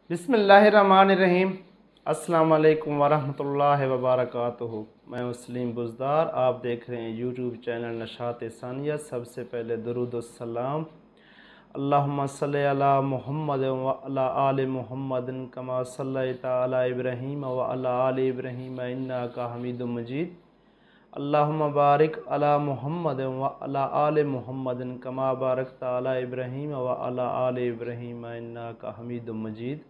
बिस्मिल्लाहिर्रहमानिर्रहीम। अस्सलाम वालेकुम वरहमतुल्लाहि वबरकातुहू। मैं मुस्लिम बुज़दार, आप देख रहे हैं यूट्यूब चैनल नशात सानिया। सबसे पहले दुरूद व सलाम। अल्लाहुम्मा सल्लि अला मुहम्मद व अला आलि मुहम्मदिन कमा सल्लैता अला इब्राहीम व अला आलि इब्राहीम इन्नका हमीदुम मजीद। अल्लाहुम्मा बारिक अला मुहम्मद व अला आलि मुहम्मदिन कमा बारकता अला इब्राहीम व अला आलि इब्राहीम इन्नका हमीदुम मजीद।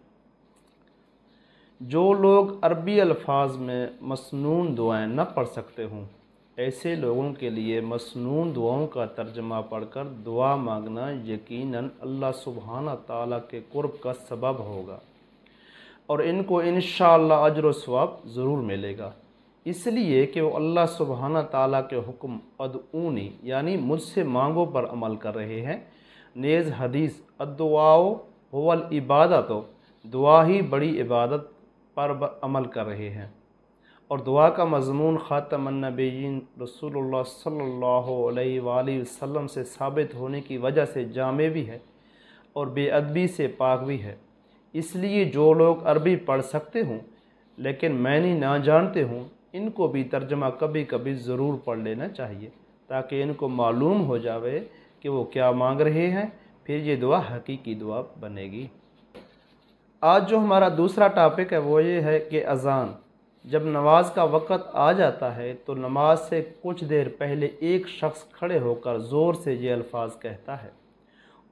जो लोग अरबी अल्फाज में मसनून दुआएं न पढ़ सकते हों, ऐसे लोगों के लिए मसनून दुआओं का तर्जमा पढ़कर दुआ मांगना यकीनन अल्लाह सुब्हाना ताला के कुर्ब का सबब होगा और इनको इंशाअल्लाह अज्र व सवाब ज़रूर मिलेगा। इसलिए कि वो अल्लाह सुब्हाना ताला के हुक्म अदऊनी यानी मुझसे मांगो पर अमल कर रहे हैं। नेज़ हदीस अद्दुआओ हुवल इबादत, दुआ ही बड़ी इबादत पर अमल कर रहे हैं। और दुआ का मज़मून ख़ातमुन नबिय्यीन रसूलुल्लाह सल्लल्लाहु अलैहि वसल्लम से साबित होने की वजह से जामे भी है और बेअदबी से पाक भी है। इसलिए जो लोग अरबी पढ़ सकते हों लेकिन मैनी ना जानते हों, इनको भी तर्जमा कभी कभी ज़रूर पढ़ लेना चाहिए ताकि इनको मालूम हो जावे कि वो क्या मांग रहे हैं, फिर ये दुआ हकीकी दुआ बनेगी। आज जो हमारा दूसरा टॉपिक है वो ये है कि अज़ान, जब नमाज का वक़्त आ जाता है तो नमाज से कुछ देर पहले एक शख्स खड़े होकर ज़ोर से ये अल्फाज कहता है,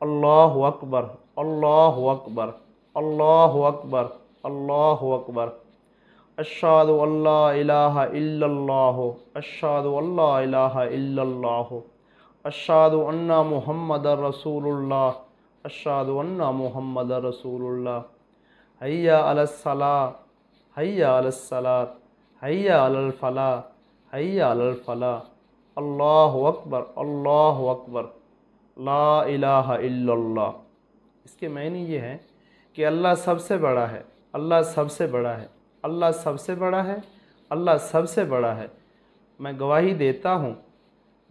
अल्लाहु अकबर, अल्लाहु अकबर, अल्लाहु अकबर, अल्लाहु अकबर, अश्हदु अल्ला इलाहा इल्लल्लाह, अश्हदु अल्ला इलाहा इल्लल्लाह, अश्हदु अन्ना मुहम्मदर रसूलुल्लाह, अश्हदु अन्ना मुहम्मदर रसूलुल्लाह, हय्या अलस सलाह, हय्या अलस सलात, हय्या अलल फलाह, हय्या अलल फलाह, अल्लाहु अकबर, अल्लाहु अकबर, ला इलाहा इल्लल्लाह। इसके मायने ये है कि अल्लाह सबसे बड़ा है, अल्लाह सबसे बड़ा है, अल्लाह सबसे बड़ा है, अल्लाह सबसे बड़ा है। मैं गवाही देता हूँ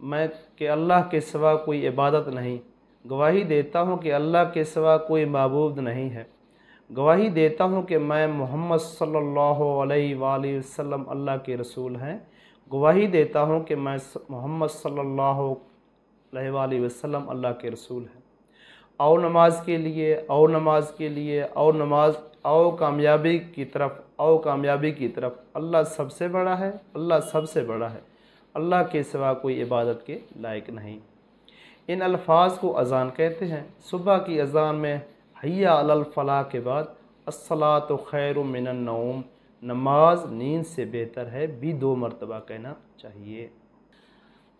मैं कि अल्लाह के सिवा कोई इबादत नहीं, गवाही देता हूँ कि अल्लाह के सिवा कोई माबूद नहीं है, गवाही देता हूँ कि मैं मोहम्मद सल्लल्लाहु अलैहि वसल्लम अल्लाह के रसूल हैं, गवाही देता हूँ कि मैं मोहम्मद सल्लल्लाहु अलैहि वसल्लम अल्लाह के रसूल हैं। आओ नमाज के लिए, आओ नमाज के लिए, आओ नमाज, आओ कामयाबी की तरफ, आओ कामयाबी की तरफ। अल्लाह सबसे बड़ा है, अल्लाह सबसे बड़ा है, अल्लाह के सिवा कोई इबादत के लायक नहीं। इन अल्फाज को अज़ान कहते हैं। सुबह की अज़ान में हय्या अलल फलाह के बाद अस्सलातु खैरुम मिनन नौम, नमाज नींद से बेहतर है, भी 2 मरतबा कहना चाहिए।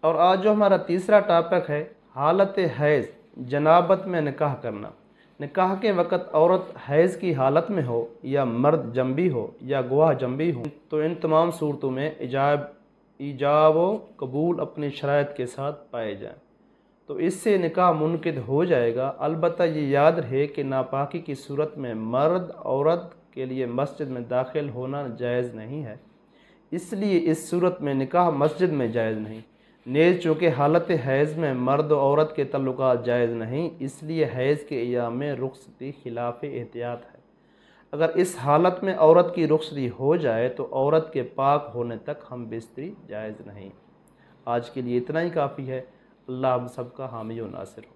और आज जो हमारा तीसरा टॉपिक है, हालत हैज़, जनाबत में निकाह करना। निकाह के वक़्त औरत हैज़ की हालत में हो या मर्द जंबी हो या गवाह जंबी हो तो इन तमाम सूरतों में ईजाब व कबूल अपनी शराइत के साथ पाए जाएँ तो इससे निकाह मुनक़िद हो जाएगा। अलबत्ता ये याद रहे कि नापाकी की सूरत में मर्द औरत के लिए मस्जिद में दाखिल होना जायज़ नहीं है, इसलिए इस सूरत में निकाह मस्जिद में जायज़ नहीं। नेज़ चूँकि हालत हैज़ में मर्द और औरत के तल्लुक़ात जायज़ नहीं, इसलिए हैज़ के अय्याम में रुख़सती खिलाफ एहतियात है। अगर इस हालत में औरत की रुख़सती हो जाए तो औरत के पाक होने तक हम बिस्तरी जायज़ नहीं। आज के लिए इतना ही काफ़ी है। अल्लाह हम सब का हामी व नासिर हो।